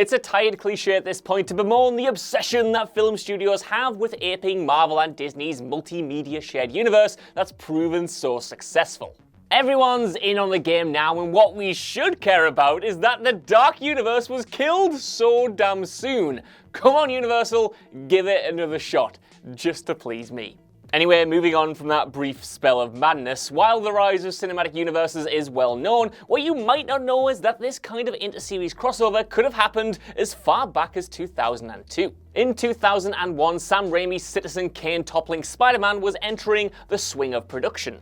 It's a tired cliche at this point to bemoan the obsession that film studios have with aping Marvel and Disney's multimedia shared universe that's proven so successful. Everyone's in on the game now, and what we should care about is that the Dark Universe was killed so damn soon. Come on, Universal, give it another shot, just to please me. Anyway, moving on from that brief spell of madness, while the rise of cinematic universes is well known, what you might not know is that this kind of inter-series crossover could have happened as far back as 2002. In 2001, Sam Raimi's Citizen Kane toppling Spider-Man was entering the swing of production,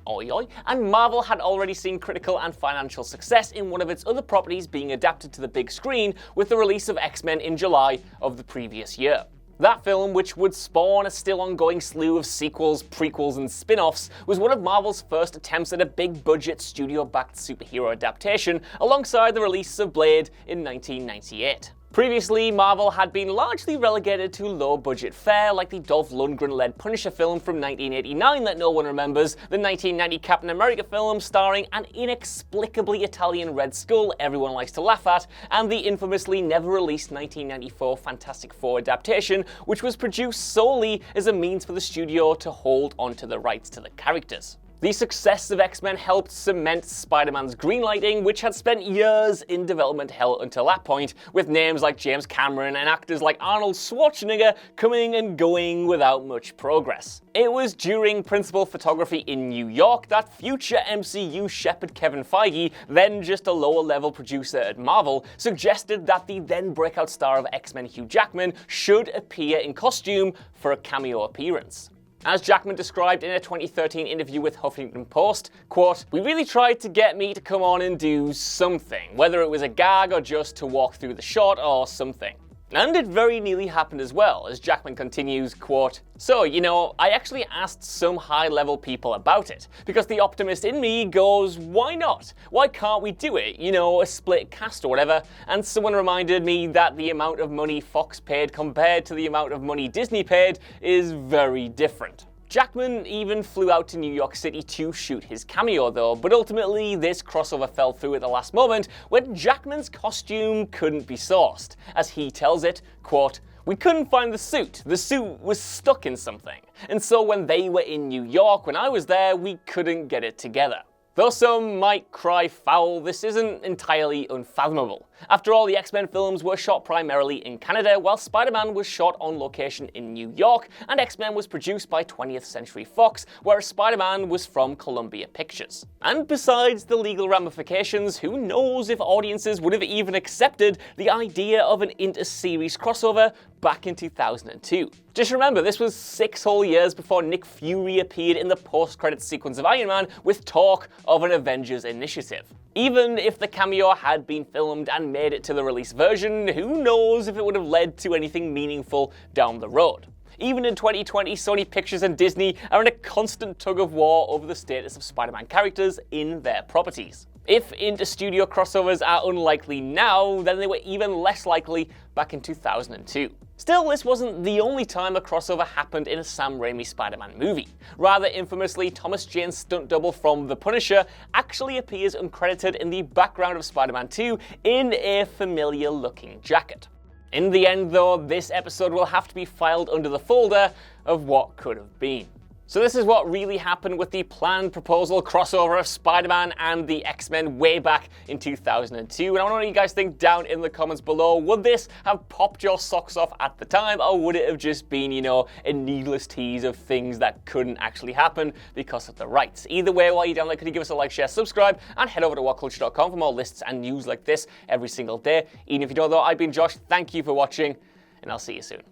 and Marvel had already seen critical and financial success in one of its other properties being adapted to the big screen with the release of X-Men in July of the previous year. That film, which would spawn a still ongoing slew of sequels, prequels, and spin-offs, was one of Marvel's first attempts at a big-budget, studio-backed superhero adaptation, alongside the release of Blade in 1998. Previously, Marvel had been largely relegated to low-budget fare, like the Dolph Lundgren-led Punisher film from 1989 that no one remembers, the 1990 Captain America film starring an inexplicably Italian Red Skull everyone likes to laugh at, and the infamously never-released 1994 Fantastic Four adaptation, which was produced solely as a means for the studio to hold onto the rights to the characters. The success of X-Men helped cement Spider-Man's greenlighting, which had spent years in development hell until that point, with names like James Cameron and actors like Arnold Schwarzenegger coming and going without much progress. It was during principal photography in New York that future MCU shepherd Kevin Feige, then just a lower-level producer at Marvel, suggested that the then breakout star of X-Men Hugh Jackman should appear in costume for a cameo appearance. As Jackman described in a 2013 interview with Huffington Post, quote, "We really tried to get me to come on and do something, whether it was a gag or just to walk through the shot or something." And it very nearly happened as well, as Jackman continues, quote, "So, I actually asked some high-level people about it, because the optimist in me goes, why not? Why can't we do it? A split cast or whatever. And someone reminded me that the amount of money Fox paid compared to the amount of money Disney paid is very different." Jackman even flew out to New York City to shoot his cameo though, but ultimately this crossover fell through at the last moment when Jackman's costume couldn't be sourced. As he tells it, quote, "We couldn't find the suit was stuck in something. And so when they were in New York when I was there, we couldn't get it together." Though some might cry foul, this isn't entirely unfathomable. After all, the X-Men films were shot primarily in Canada, while Spider-Man was shot on location in New York, and X-Men was produced by 20th Century Fox, whereas Spider-Man was from Columbia Pictures. And besides the legal ramifications, who knows if audiences would have even accepted the idea of an inter-series crossover back in 2002. Just remember, this was 6 whole years before Nick Fury appeared in the post-credits sequence of Iron Man with talk of an Avengers initiative. Even if the cameo had been filmed and made it to the release version, who knows if it would have led to anything meaningful down the road. Even in 2020, Sony Pictures and Disney are in a constant tug-of-war over the status of Spider-Man characters in their properties. If inter-studio crossovers are unlikely now, then they were even less likely back in 2002. Still, this wasn't the only time a crossover happened in a Sam Raimi Spider-Man movie. Rather infamously, Thomas Jane's stunt double from The Punisher actually appears uncredited in the background of Spider-Man 2 in a familiar-looking jacket. In the end, though, this episode will have to be filed under the folder of what could have been. So this is what really happened with the planned proposal crossover of Spider-Man and the X-Men way back in 2002. And I want to know what you guys think down in the comments below. Would this have popped your socks off at the time, or would it have just been, a needless tease of things that couldn't actually happen because of the rights? Either way, while you're down there, could you give us a like, share, subscribe, and head over to whatculture.com for more lists and news like this every single day. Even if you don't though, I've been Josh. Thank you for watching, and I'll see you soon.